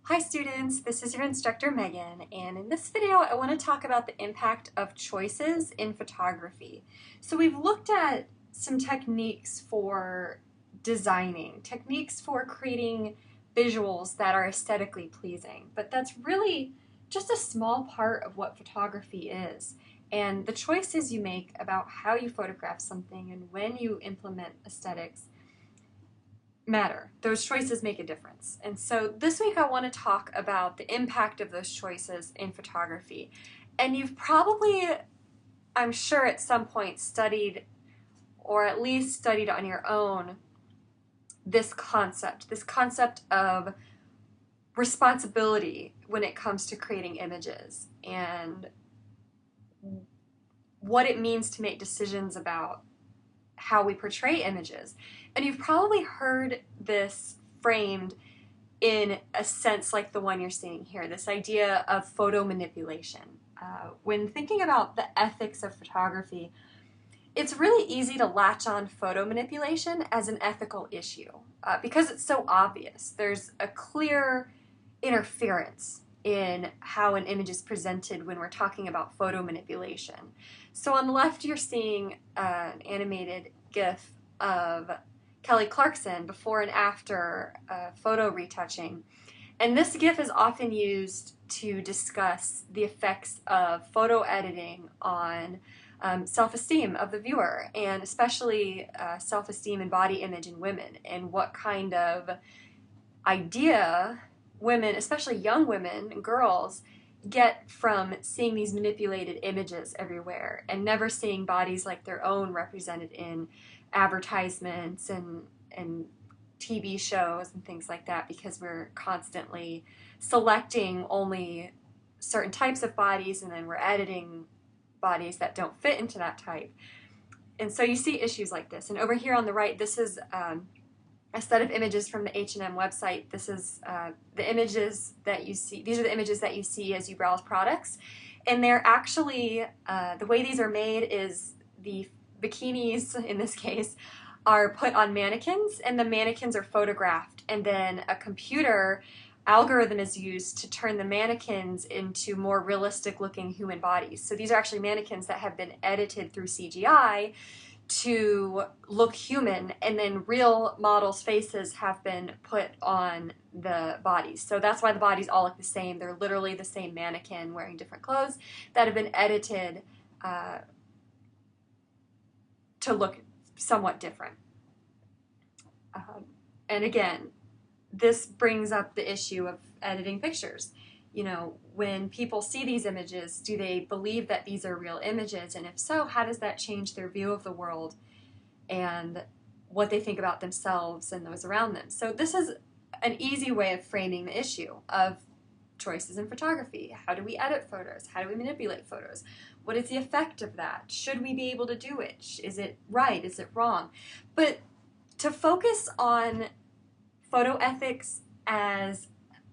Hi students, this is your instructor Megan, and in this video I want to talk about the impact of choices in photography. So we've looked at some techniques for designing, techniques for creating visuals that are aesthetically pleasing, but that's really just a small part of what photography is. And the choices you make about how you photograph something and when you implement aesthetics matter. Those choices make a difference. And so this week I want to talk about the impact of those choices in photography. And you've probably, I'm sure at some point studied, or at least studied on your own, this concept of responsibility when it comes to creating images and what it means to make decisions about how we portray images. And you've probably heard this framed in a sense like the one you're seeing here, this idea of photo manipulation. When thinking about the ethics of photography, it's really easy to latch on photo manipulation as an ethical issue because it's so obvious. There's a clear interference in how an image is presented when we're talking about photo manipulation. So on the left you're seeing an animated GIF of Kelly Clarkson before and after photo retouching. And this GIF is often used to discuss the effects of photo editing on self-esteem of the viewer, and especially self-esteem and body image in women, and what kind of idea women, especially young women and girls, get from seeing these manipulated images everywhere and never seeing bodies like their own represented in advertisements and TV shows and things like that, because we're constantly selecting only certain types of bodies and then we're editing bodies that don't fit into that type. And so you see issues like this. And over here on the right, this is a set of images from the H&M website. This is the images that you see. These are the images that you see as you browse products. And they're actually, the way these are made is the bikinis, in this case, are put on mannequins, and the mannequins are photographed, and then a computer algorithm is used to turn the mannequins into more realistic looking human bodies. So these are actually mannequins that have been edited through CGI to look human, and then real models' faces have been put on the bodies. So that's why the bodies all look the same. They're literally the same mannequin wearing different clothes that have been edited to look somewhat different. And again, this brings up the issue of editing pictures. You know, when people see these images, do they believe that these are real images? And if so, how does that change their view of the world and what they think about themselves and those around them? So this is an easy way of framing the issue of choices in photography. How do we edit photos? How do we manipulate photos? What is the effect of that? Should we be able to do it? Is it right? Is it wrong? But to focus on photo ethics as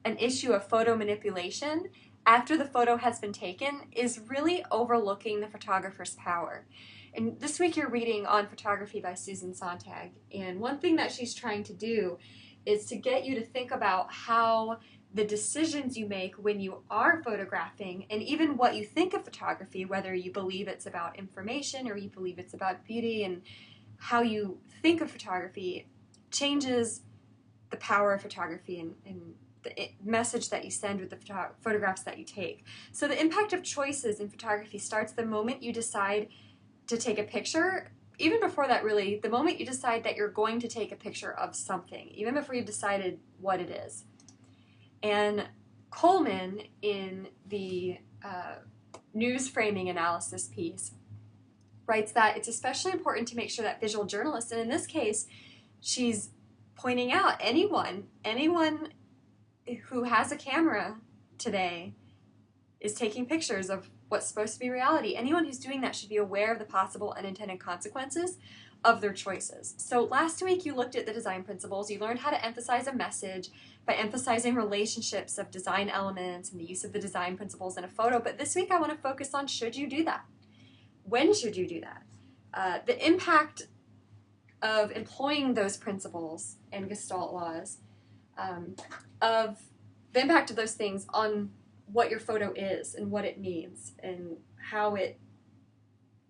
an issue of photo manipulation after the photo has been taken is really overlooking the photographer's power. And this week you're reading On Photography by Susan Sontag, and one thing that she's trying to do is to get you to think about how the decisions you make when you are photographing, and even what you think of photography, whether you believe it's about information or you believe it's about beauty, and how you think of photography changes the power of photography and the message that you send with the photographs that you take. So the impact of choices in photography starts the moment you decide to take a picture. Even before that, really, the moment you decide that you're going to take a picture of something, even before you've decided what it is. And Coleman, in the news framing analysis piece, writes that it's especially important to make sure that visual journalists, and in this case, she's pointing out anyone who has a camera today is taking pictures of what's supposed to be reality. Anyone who's doing that should be aware of the possible unintended consequences of their choices. So last week you looked at the design principles. You learned how to emphasize a message by emphasizing relationships of design elements and the use of the design principles in a photo. But this week I want to focus on, should you do that? When should you do that? The impact of employing those principles and Gestalt laws of the impact of those things on what your photo is and what it means and how it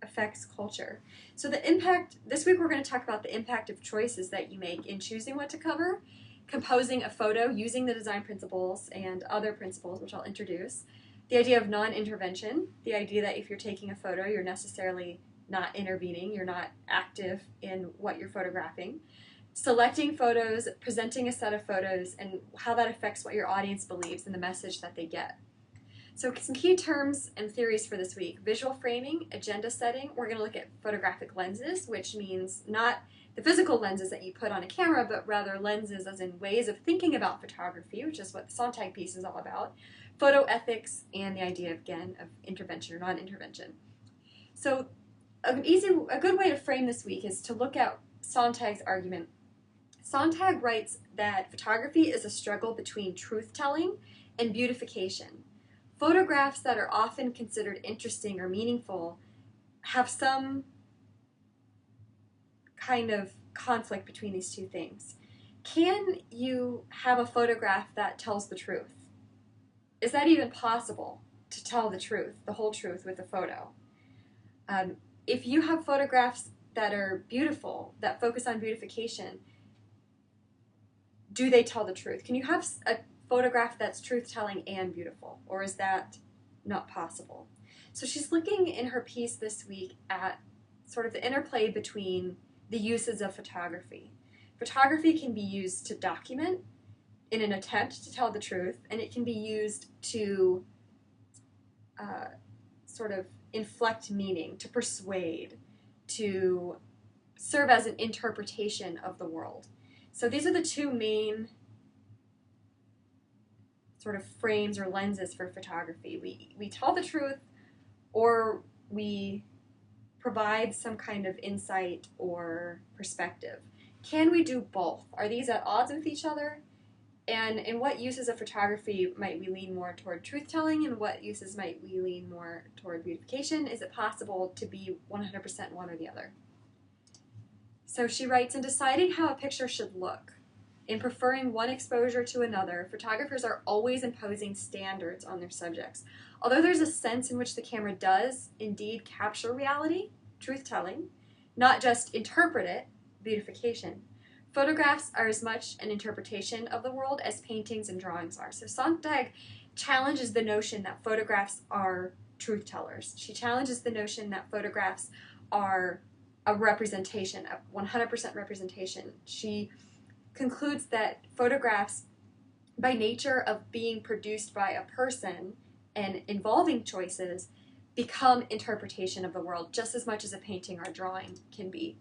affects culture. So the impact, this week we're going to talk about the impact of choices that you make in choosing what to cover, composing a photo using the design principles and other principles, which I'll introduce, the idea of non-intervention, the idea that if you're taking a photo, you're necessarily not intervening, you're not active in what you're photographing, selecting photos, presenting a set of photos, and how that affects what your audience believes and the message that they get. So some key terms and theories for this week: visual framing, agenda setting. We're going to look at photographic lenses, which means not the physical lenses that you put on a camera, but rather lenses as in ways of thinking about photography, which is what the Sontag piece is all about. Photo ethics, and the idea, again, of intervention or non-intervention. So a good way to frame this week is to look at Sontag's argument. Sontag writes that photography is a struggle between truth-telling and beautification. Photographs that are often considered interesting or meaningful have some kind of conflict between these two things. Can you have a photograph that tells the truth? Is that even possible, to tell the truth, the whole truth with a photo? If you have photographs that are beautiful, that focus on beautification, do they tell the truth? Can you have a photograph that's truth-telling and beautiful, or is that not possible? So she's looking in her piece this week at sort of the interplay between the uses of photography. Photography can be used to document in an attempt to tell the truth, and it can be used to sort of inflect meaning, to persuade, to serve as an interpretation of the world. So these are the two main sort of frames or lenses for photography. We tell the truth, or we provide some kind of insight or perspective. Can we do both? Are these at odds with each other? And in what uses of photography might we lean more toward truth-telling, and what uses might we lean more toward beautification? Is it possible to be 100% one or the other? So she writes, in deciding how a picture should look, in preferring one exposure to another, photographers are always imposing standards on their subjects. Although there's a sense in which the camera does indeed capture reality, truth-telling, not just interpret it, beautification, photographs are as much an interpretation of the world as paintings and drawings are. So Sontag challenges the notion that photographs are truth-tellers. She challenges the notion that photographs are a representation, a 100% representation. She concludes that photographs, by nature of being produced by a person and involving choices, become interpretation of the world just as much as a painting or a drawing can be.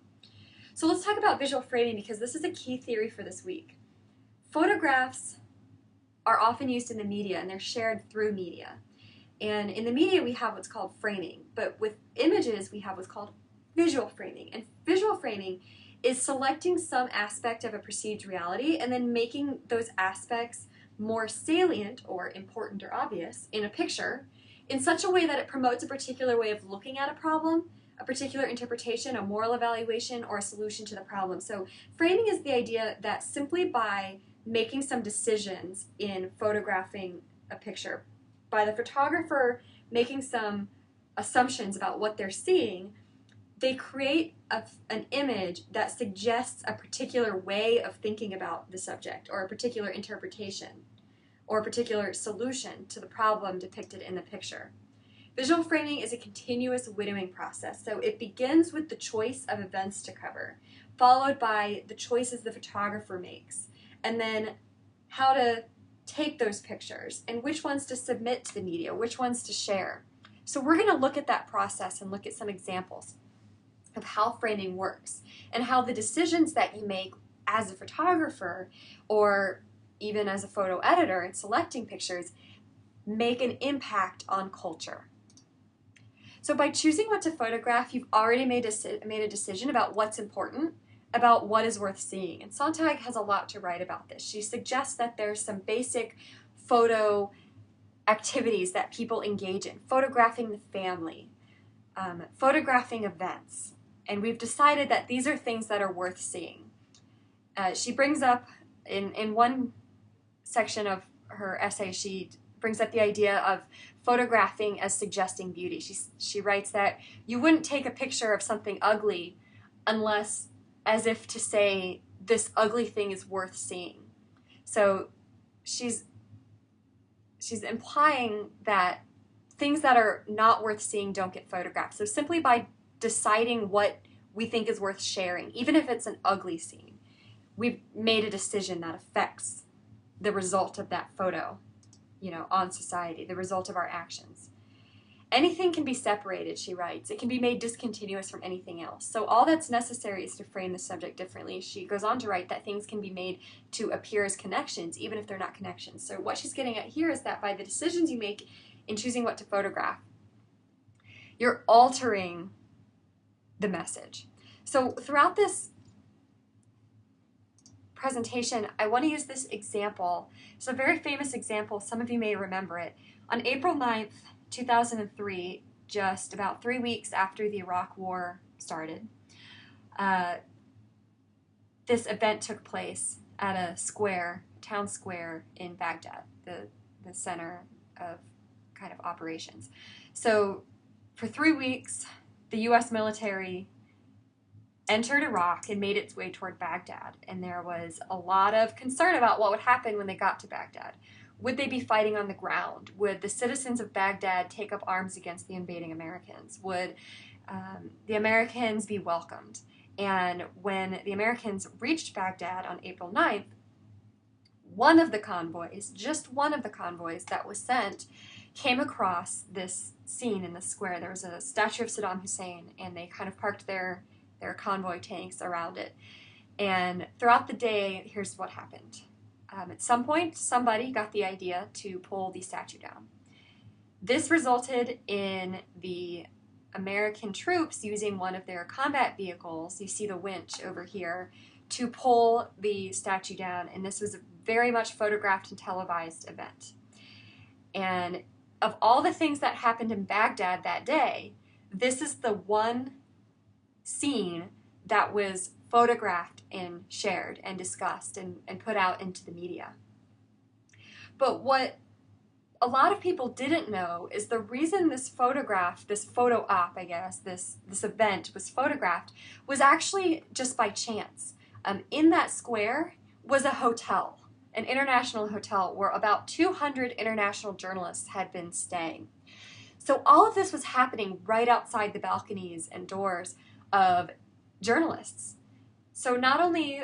So let's talk about visual framing, because this is a key theory for this week. Photographs are often used in the media, and they're shared through media. And in the media we have what's called framing, but with images we have what's called visual framing. And visual framing is selecting some aspect of a perceived reality and then making those aspects more salient or important or obvious in a picture in such a way that it promotes a particular way of looking at a problem, a particular interpretation, a moral evaluation, or a solution to the problem. So framing is the idea that simply by making some decisions in photographing a picture, by the photographer making some assumptions about what they're seeing, they create an image that suggests a particular way of thinking about the subject, or a particular interpretation, or a particular solution to the problem depicted in the picture. Visual framing is a continuous winnowing process, so it begins with the choice of events to cover, followed by the choices the photographer makes, and then how to take those pictures, and which ones to submit to the media, which ones to share. So we're going to look at that process and look at some examples of how framing works, and how the decisions that you make as a photographer, or even as a photo editor in selecting pictures, make an impact on culture. So by choosing what to photograph, you've already made a decision about what's important, about what is worth seeing. And Sontag has a lot to write about this. She suggests that there's some basic photo activities that people engage in: photographing the family, photographing events. And we've decided that these are things that are worth seeing. She brings up in one section of her essay, she brings up the idea of photographing as suggesting beauty. She writes that you wouldn't take a picture of something ugly unless, as if to say, this ugly thing is worth seeing. So she's implying that things that are not worth seeing don't get photographed. So simply by deciding what we think is worth sharing, even if it's an ugly scene, we've made a decision that affects the result of that photo, on society, the result of our actions. Anything can be separated, she writes. It can be made discontinuous from anything else. So all that's necessary is to frame the subject differently. She goes on to write that things can be made to appear as connections, even if they're not connections. So what she's getting at here is that by the decisions you make in choosing what to photograph, you're altering the message. So throughout this presentation, I want to use this example. It's a very famous example. Some of you may remember it. On April 9th, 2003, just about 3 weeks after the Iraq War started, this event took place at a square, town square in Baghdad, the center of kind of operations. So for 3 weeks, the U.S. military entered Iraq and made its way toward Baghdad, and there was a lot of concern about what would happen when they got to Baghdad. Would they be fighting on the ground? Would the citizens of Baghdad take up arms against the invading Americans? Would the Americans be welcomed? And when the Americans reached Baghdad on April 9th, one of the convoys, just one of the convoys that was sent, came across this scene in the square. There was a statue of Saddam Hussein, and they kind of parked their convoy tanks around it. And throughout the day, here's what happened. At some point, somebody got the idea to pull the statue down. This resulted in the American troops using one of their combat vehicles, you see the winch over here, to pull the statue down, and this was a very much photographed and televised event. And of all the things that happened in Baghdad that day, this is the one scene that was photographed and shared and discussed and put out into the media. But what a lot of people didn't know is the reason this photograph, this photo op, I guess, this event was photographed was actually just by chance. In that square was a hotel, an international hotel where about 200 international journalists had been staying. So all of this was happening right outside the balconies and doors of journalists. So not only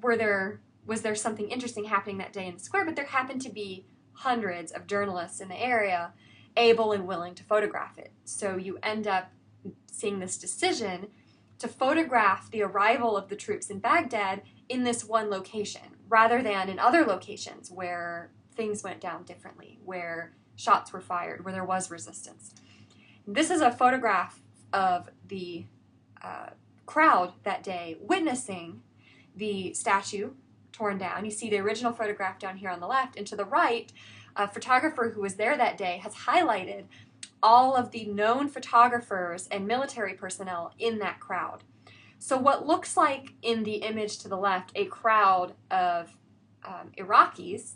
was there something interesting happening that day in the square, but there happened to be hundreds of journalists in the area able and willing to photograph it. So you end up seeing this decision to photograph the arrival of the troops in Baghdad in this one location, rather than in other locations where things went down differently, where shots were fired, where there was resistance. This is a photograph of the crowd that day witnessing the statue torn down. You see the original photograph down here on the left, and to the right, a photographer who was there that day has highlighted all of the known photographers and military personnel in that crowd. So what looks like in the image to the left, a crowd of Iraqis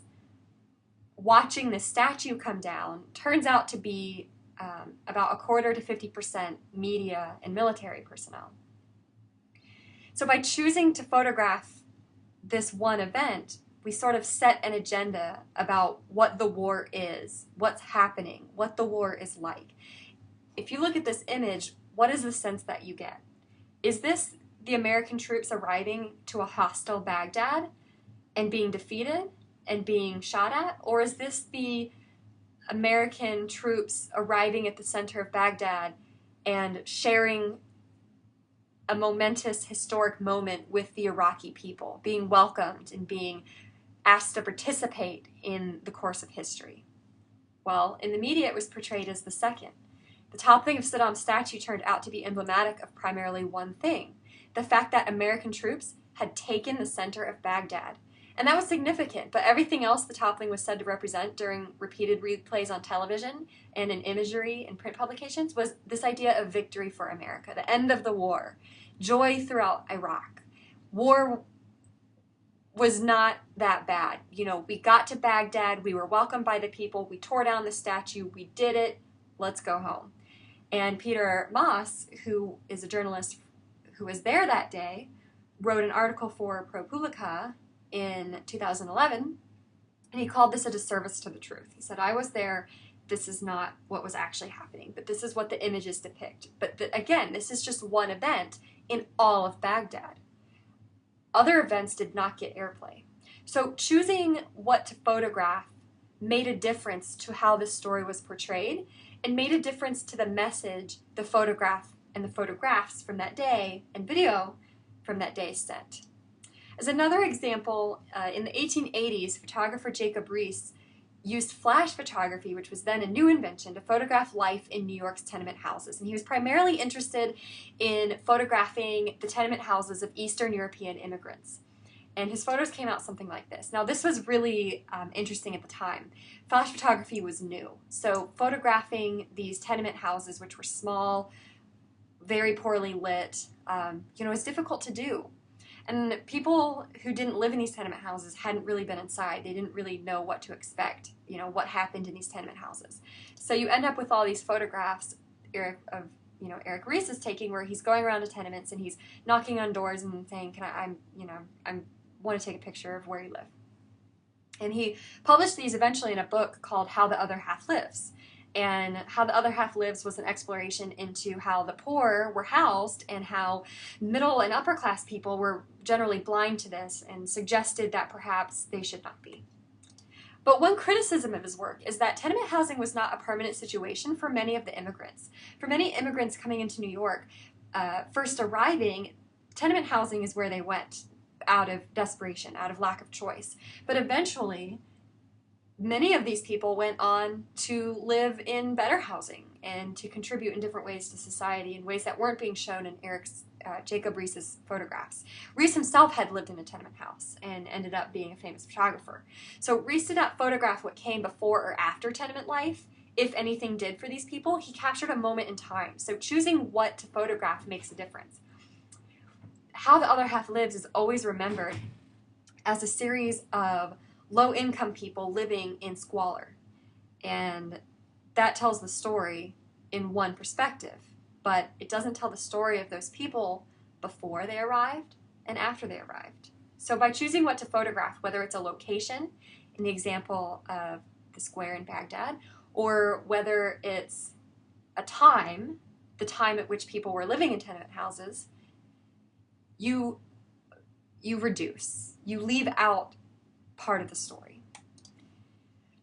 watching the statue come down, turns out to be about a quarter to 50% media and military personnel. So by choosing to photograph this one event, we sort of set an agenda about what the war is, what's happening, what the war is like. If you look at this image, what is the sense that you get? Is this the American troops arriving to a hostile Baghdad and being defeated and being shot at? Or is this the American troops arriving at the center of Baghdad and sharing a momentous historic moment with the Iraqi people, being welcomed and being asked to participate in the course of history? Well, in the media it was portrayed as the second. The toppling of Saddam's statue turned out to be emblematic of primarily one thing: the fact that American troops had taken the center of Baghdad. And that was significant, but everything else the toppling was said to represent during repeated replays on television and in imagery and print publications was this idea of victory for America, the end of the war, joy throughout Iraq. War was not that bad. You know, we got to Baghdad, we were welcomed by the people, we tore down the statue, we did it, let's go home. And Peter Maas, who is a journalist who was there that day, wrote an article for ProPublica in 2011, and he called this a disservice to the truth. He said, I was there, this is not what was actually happening, but this is what the images depict. But again, this is just one event in all of Baghdad. Other events did not get airplay. So choosing what to photograph made a difference to how this story was portrayed, and made a difference to the message the photograph and the photographs from that day and video from that day sent. As another example, in the 1880s, photographer Jacob Riis used flash photography, which was then a new invention, to photograph life in New York's tenement houses. And he was primarily interested in photographing the tenement houses of Eastern European immigrants. And his photos came out something like this. Now, this was really interesting at the time. Flash photography was new. So photographing these tenement houses, which were small, very poorly lit, was difficult to do. And people who didn't live in these tenement houses hadn't really been inside. They didn't really know what to expect, what happened in these tenement houses. So you end up with all these photographs Eric Riis is taking, where he's going around to tenements and he's knocking on doors and saying, I want to take a picture of where you live. And he published these eventually in a book called How the Other Half Lives. And How the Other Half Lives was an exploration into how the poor were housed and how middle and upper class people were generally blind to this, and suggested that perhaps they should not be. But one criticism of his work is that tenement housing was not a permanent situation for many of the immigrants. For many immigrants coming into New York, first arriving, tenement housing is where they went out of desperation, out of lack of choice. But eventually, many of these people went on to live in better housing and to contribute in different ways to society, in ways that weren't being shown in Jacob Riis's photographs. Riis himself had lived in a tenement house and ended up being a famous photographer. So Riis did not photograph what came before or after tenement life, if anything did for these people. He captured a moment in time. So choosing what to photograph makes a difference. How the Other Half Lives is always remembered as a series of low-income people living in squalor. And that tells the story in one perspective, but it doesn't tell the story of those people before they arrived and after they arrived. So by choosing what to photograph, whether it's a location, in the example of the square in Baghdad, or whether it's a time, the time at which people were living in tenement houses, you reduce, you leave out part of the story.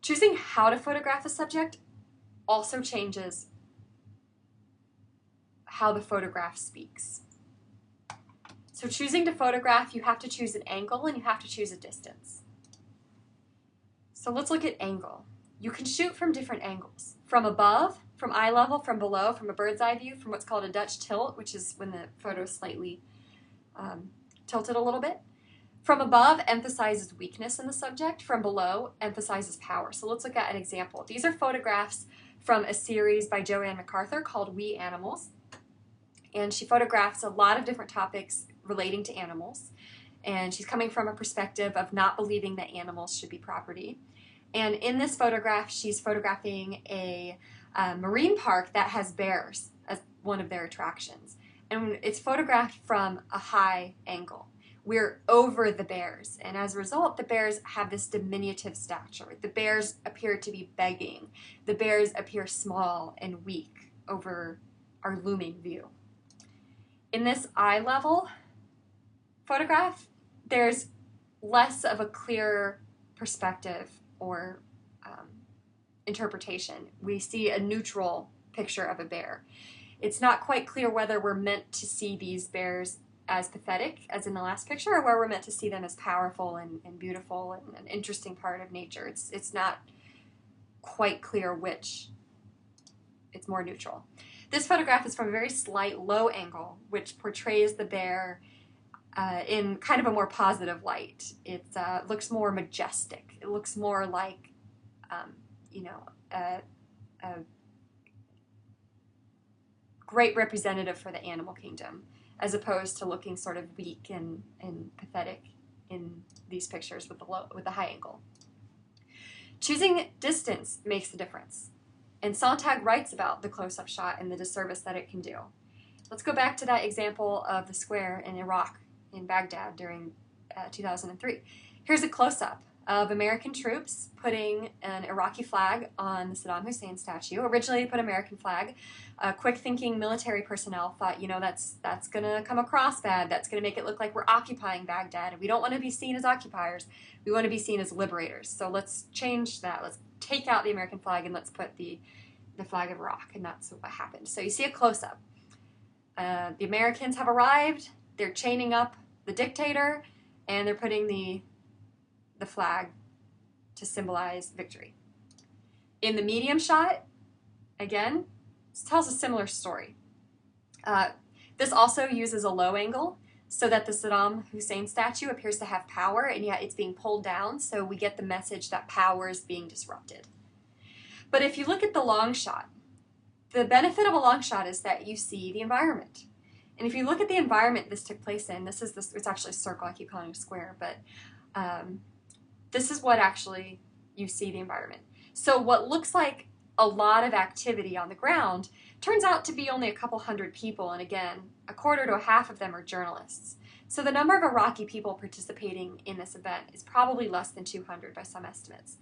Choosing how to photograph a subject also changes how the photograph speaks. So choosing to photograph, you have to choose an angle and you have to choose a distance. So let's look at angle. You can shoot from different angles. From above, from eye level, from below, from a bird's eye view, from what's called a Dutch tilt, which is when the photo is slightly tilted a little bit. From above emphasizes weakness in the subject. From below emphasizes power. So let's look at an example. These are photographs from a series by Joanne MacArthur called We Animals. And she photographs a lot of different topics relating to animals. And she's coming from a perspective of not believing that animals should be property. And in this photograph, she's photographing a marine park that has bears as one of their attractions. And it's photographed from a high angle. We're over the bears, and as a result, the bears have this diminutive stature. The bears appear to be begging. The bears appear small and weak over our looming view. In this eye level photograph, there's less of a clear perspective or interpretation. We see a neutral picture of a bear. It's not quite clear whether we're meant to see these bears as pathetic, as in the last picture, or where we're meant to see them as powerful and beautiful and an interesting part of nature. It's not quite clear which. It's more neutral. This photograph is from a very slight low angle, which portrays the bear in kind of a more positive light. It looks more majestic. It looks more like, a great representative for the animal kingdom, as opposed to looking sort of weak and pathetic in these pictures with the high angle. Choosing distance makes the difference. And Sontag writes about the close-up shot and the disservice that it can do. Let's go back to that example of the square in Iraq, in Baghdad, during 2003. Here's a close-up of American troops putting an Iraqi flag on the Saddam Hussein statue. Originally, they put American flag. Quick-thinking military personnel thought, that's going to come across bad. That's going to make it look like we're occupying Baghdad. And we don't want to be seen as occupiers. We want to be seen as liberators. So let's change that. Let's take out the American flag and let's put the flag of Iraq. And that's what happened. So you see a close-up. The Americans have arrived. They're chaining up the dictator, and they're putting the flag to symbolize victory. In the medium shot, again, this tells a similar story. This also uses a low angle so that the Saddam Hussein statue appears to have power, and yet it's being pulled down, so we get the message that power is being disrupted. But if you look at the long shot, the benefit of a long shot is that you see the environment. And if you look at the environment this took place in, it's actually a circle, I keep calling it a square, but this is what actually you see the environment. So what looks like a lot of activity on the ground turns out to be only a couple hundred people, and again, a quarter to a half of them are journalists. So the number of Iraqi people participating in this event is probably less than 200 by some estimates.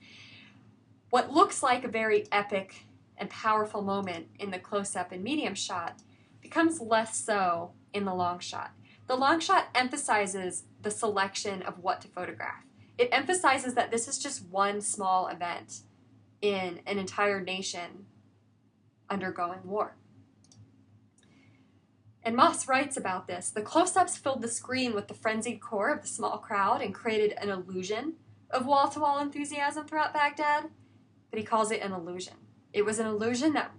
What looks like a very epic and powerful moment in the close-up and medium shot becomes less so in the long shot. The long shot emphasizes the selection of what to photograph. It emphasizes that this is just one small event in an entire nation undergoing war. And Moss writes about this. The close-ups filled the screen with the frenzied core of the small crowd and created an illusion of wall-to-wall enthusiasm throughout Baghdad, but he calls it an illusion. It was an illusion that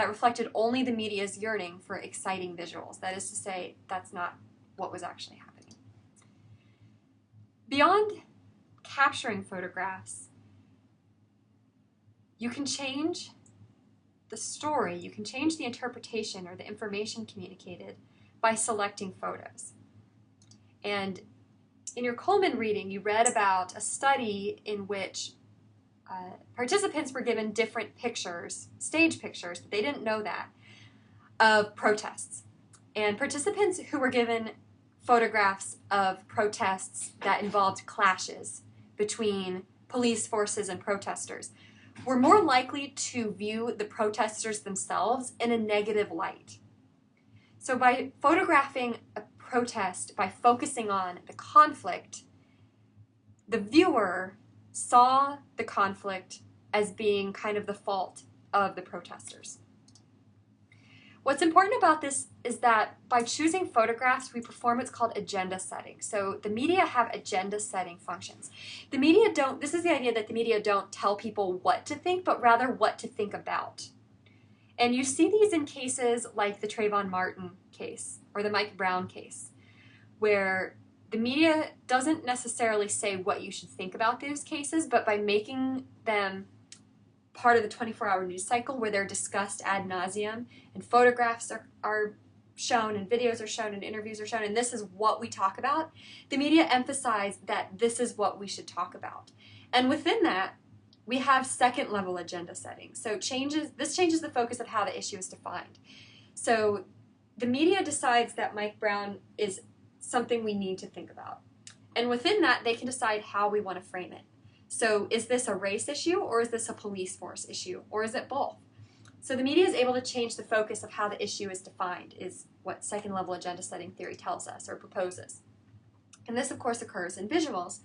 reflected only the media's yearning for exciting visuals. That is to say, that's not what was actually happening. Beyond capturing photographs, you can change the story, you can change the interpretation or the information communicated by selecting photos. And in your Coleman reading, you read about a study in which participants were given different pictures, stage pictures, but they didn't know that, of protests. And participants who were given photographs of protests that involved clashes between police forces and protesters were more likely to view the protesters themselves in a negative light. So by photographing a protest, by focusing on the conflict, the viewer saw the conflict as being kind of the fault of the protesters. What's important about this is that by choosing photographs, we perform what's called agenda setting. So the media have agenda setting functions. The media don't, this is the idea that the media don't tell people what to think, but rather what to think about. And you see these in cases like the Trayvon Martin case or the Mike Brown case, where the media doesn't necessarily say what you should think about those cases, but by making them part of the 24-hour news cycle where they're discussed ad nauseum and photographs are shown and videos are shown and interviews are shown and this is what we talk about, the media emphasize that this is what we should talk about. And within that, we have second level agenda setting. So this changes the focus of how the issue is defined. So the media decides that Mike Brown is something we need to think about. And within that, they can decide how we want to frame it. So is this a race issue or is this a police force issue or is it both? So the media is able to change the focus of how the issue is defined, is what second level agenda setting theory tells us or proposes. And this of course occurs in visuals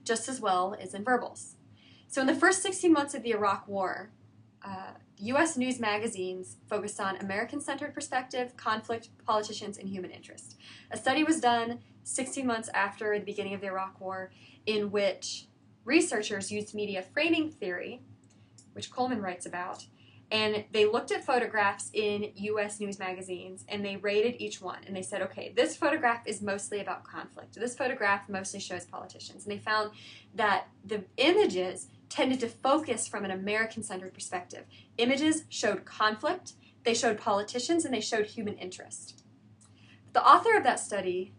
just as well as in verbals. So in the first 16 months of the Iraq War, U.S. news magazines focused on American-centered perspective, conflict, politicians, and human interest. A study was done 16 months after the beginning of the Iraq War in which researchers used media framing theory, which Coleman writes about, and they looked at photographs in U.S. news magazines and they rated each one. And they said, okay, this photograph is mostly about conflict. This photograph mostly shows politicians. And they found that the images tended to focus from an American-centered perspective. Images showed conflict, they showed politicians, and they showed human interest. The author of that study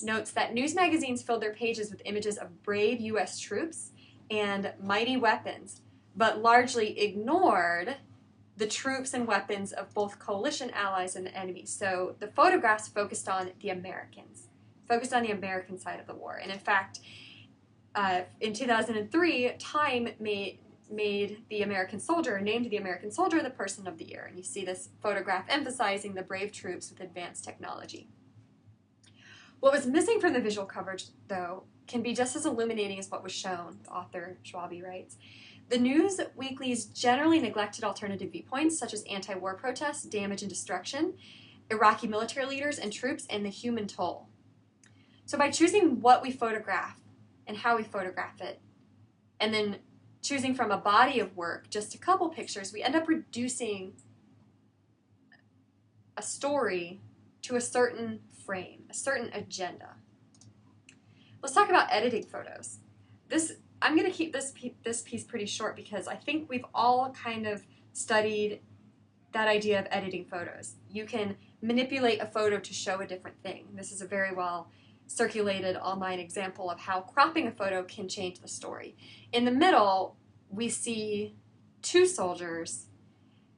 notes that news magazines filled their pages with images of brave U.S. troops and mighty weapons, but largely ignored the troops and weapons of both coalition allies and the enemy. So the photographs focused on the Americans, focused on the American side of the war. And in fact, in 2003, Time named the American soldier the Person of the Year. And you see this photograph emphasizing the brave troops with advanced technology. What was missing from the visual coverage, though, can be just as illuminating as what was shown, author Schwabe writes. The news weeklies generally neglected alternative viewpoints, such as anti-war protests, damage and destruction, Iraqi military leaders and troops, and the human toll. So by choosing what we photograph and how we photograph it, and then choosing from a body of work, just a couple pictures, we end up reducing a story to a certain frame, a certain agenda. Let's talk about editing photos. I'm going to keep this piece pretty short because I think we've all kind of studied that idea of editing photos. You can manipulate a photo to show a different thing. This is a very well circulated online example of how cropping a photo can change the story. In the middle, we see two soldiers.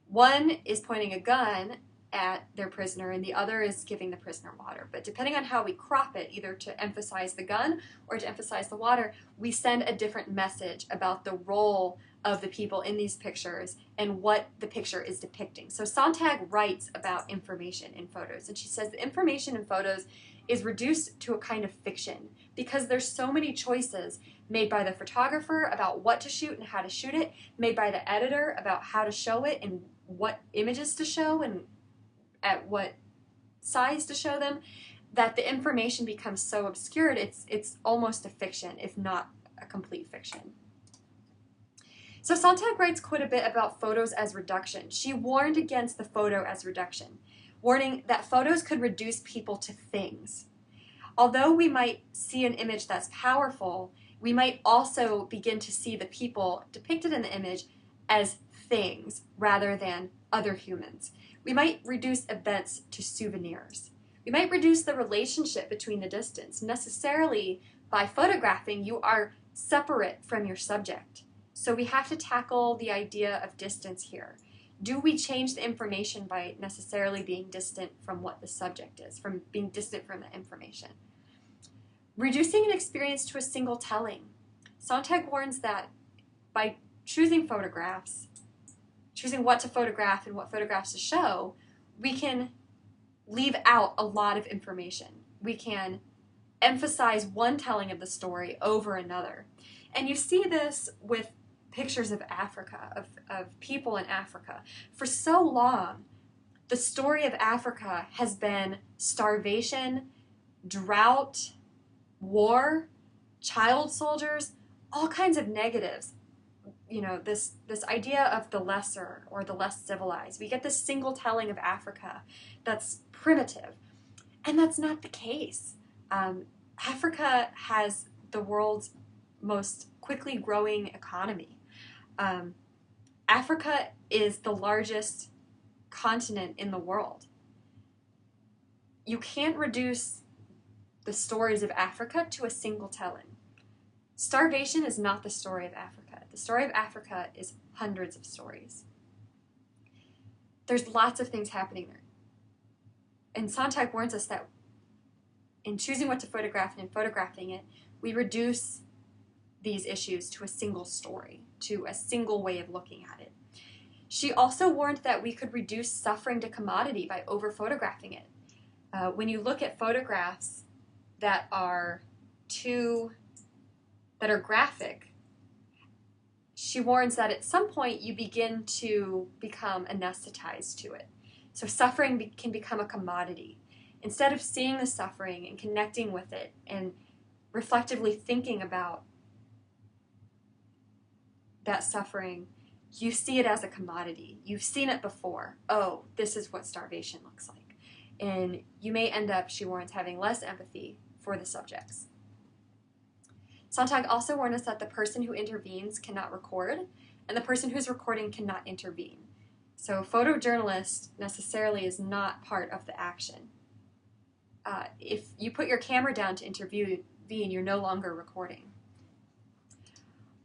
One is pointing a gun at their prisoner and the other is giving the prisoner water. But depending on how we crop it, either to emphasize the gun or to emphasize the water, we send a different message about the role of the people in these pictures and what the picture is depicting. So Sontag writes about information in photos, and she says the information in photos is reduced to a kind of fiction because there's so many choices made by the photographer about what to shoot and how to shoot it, made by the editor about how to show it and what images to show and at what size to show them, that the information becomes so obscured it's almost a fiction, if not a complete fiction. So Sontag writes quite a bit about photos as reduction. She warned against the photo as reduction, warning that photos could reduce people to things. Although we might see an image that's powerful, we might also begin to see the people depicted in the image as things rather than other humans. We might reduce events to souvenirs. We might reduce the relationship between the distance. Necessarily, by photographing, you are separate from your subject. So we have to tackle the idea of distance here. Do we change the information by necessarily being distant from what the subject is, from being distant from the information? Reducing an experience to a single telling. Sontag warns that by choosing photographs, choosing what to photograph and what photographs to show, we can leave out a lot of information. We can emphasize one telling of the story over another. And you see this with pictures of Africa, of people in Africa. For so long, the story of Africa has been starvation, drought, war, child soldiers, all kinds of negatives. You know, this idea of the lesser or the less civilized. We get this single telling of Africa that's primitive, and that's not the case. Africa has the world's most quickly growing economy. Africa is the largest continent in the world. You can't reduce the stories of Africa to a single telling. Starvation is not the story of Africa. The story of Africa is hundreds of stories. There's lots of things happening there. And Sontag warns us that in choosing what to photograph and in photographing it, we reduce these issues to a single story, to a single way of looking at it. She also warned that we could reduce suffering to commodity by over-photographing it. When you look at photographs that are graphic, she warns that at some point you begin to become anesthetized to it. So suffering can become a commodity. Instead of seeing the suffering and connecting with it and reflectively thinking about that suffering, you see it as a commodity. You've seen it before. Oh, this is what starvation looks like. And you may end up, she warns, having less empathy for the subjects. Sontag also warned us that the person who intervenes cannot record, and the person who's recording cannot intervene. So photojournalist necessarily is not part of the action. if you put your camera down to intervene, you're no longer recording.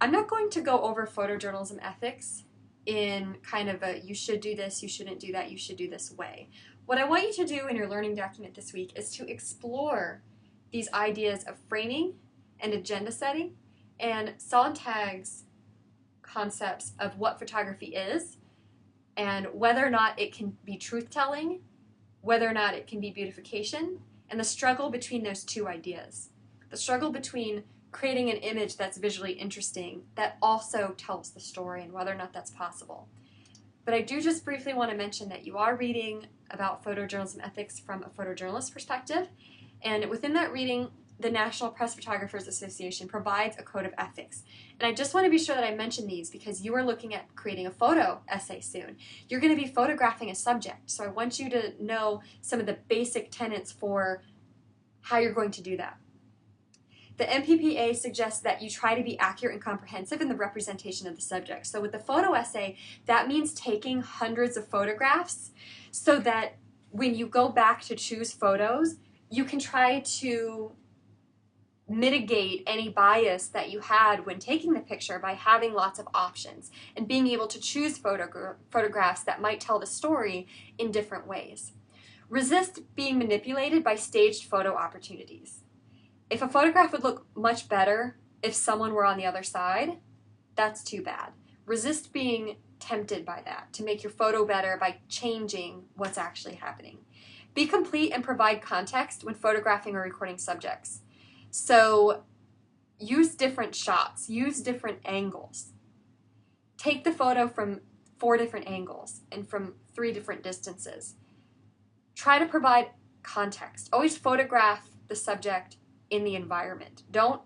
I'm not going to go over photojournalism ethics in kind of a you should do this, you shouldn't do that, you should do this way. What I want you to do in your learning document this week is to explore these ideas of framing and agenda setting and Sontag's concepts of what photography is and whether or not it can be truth-telling, whether or not it can be beautification, and the struggle between those two ideas. The struggle between creating an image that's visually interesting that also tells the story and whether or not that's possible. But I do just briefly want to mention that you are reading about photojournalism ethics from a photojournalist perspective, and within that reading, the National Press Photographers Association provides a code of ethics. And I just want to be sure that I mention these because you are looking at creating a photo essay soon. You're going to be photographing a subject, so I want you to know some of the basic tenets for how you're going to do that. The MPPA suggests that you try to be accurate and comprehensive in the representation of the subject. So with the photo essay, that means taking hundreds of photographs so that when you go back to choose photos, you can try to mitigate any bias that you had when taking the picture by having lots of options and being able to choose photographs that might tell the story in different ways. Resist being manipulated by staged photo opportunities. If a photograph would look much better if someone were on the other side, that's too bad. Resist being tempted by that to make your photo better by changing what's actually happening. Be complete and provide context when photographing or recording subjects. So use different shots, use different angles. Take the photo from 4 different angles and from 3 different distances. Try to provide context. Always photograph the subject in the environment. Don't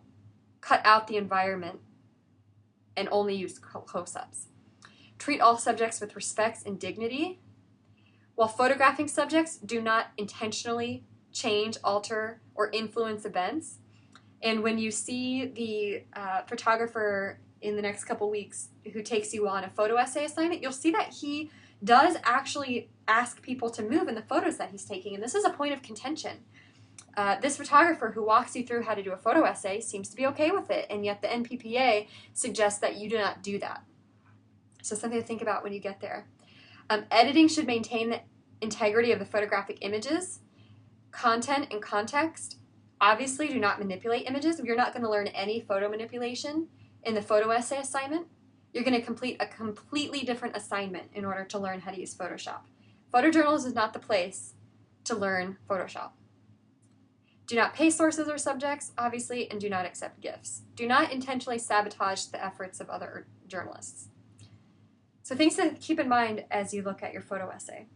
cut out the environment and only use close-ups. Treat all subjects with respect and dignity. While photographing subjects, do not intentionally change, alter, or influence events. And when you see the photographer in the next couple weeks who takes you on a photo essay assignment, you'll see that he does actually ask people to move in the photos that he's taking. And this is a point of contention. This photographer who walks you through how to do a photo essay seems to be okay with it, and yet the NPPA suggests that you do not do that. So something to think about when you get there. Editing should maintain the integrity of the photographic images. Content and context. Obviously, do not manipulate images. You're not going to learn any photo manipulation in the photo essay assignment. You're going to complete a completely different assignment in order to learn how to use Photoshop. Photojournalism is not the place to learn Photoshop. Do not pay sources or subjects, obviously, and do not accept gifts. Do not intentionally sabotage the efforts of other journalists. So things to keep in mind as you look at your photo essay.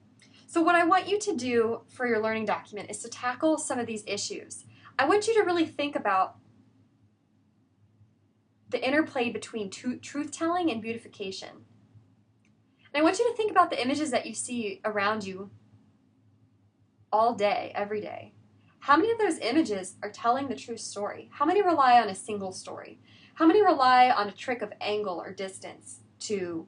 So what I want you to do for your learning document is to tackle some of these issues. I want you to really think about the interplay between truth-telling and beautification. And I want you to think about the images that you see around you all day, every day. How many of those images are telling the true story? How many rely on a single story? How many rely on a trick of angle or distance to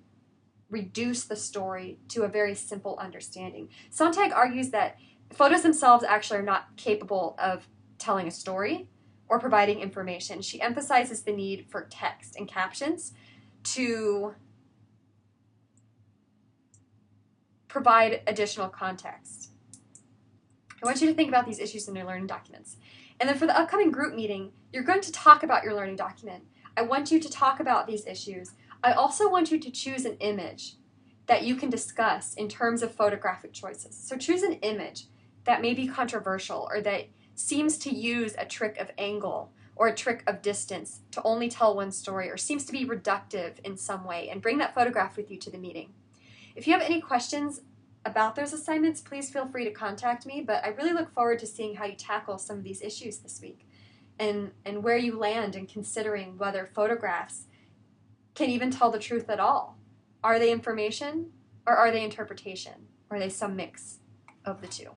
reduce the story to a very simple understanding? Sontag argues that photos themselves actually are not capable of telling a story or providing information. She emphasizes the need for text and captions to provide additional context. I want you to think about these issues in your learning documents. And then for the upcoming group meeting, you're going to talk about your learning document. I want you to talk about these issues. I also want you to choose an image that you can discuss in terms of photographic choices. So choose an image that may be controversial or that seems to use a trick of angle or a trick of distance to only tell one story or seems to be reductive in some way, and bring that photograph with you to the meeting. If you have any questions about those assignments, please feel free to contact me, but I really look forward to seeing how you tackle some of these issues this week and where you land in considering whether photographs can even tell the truth at all. Are they information or are they interpretation? Or are they some mix of the two?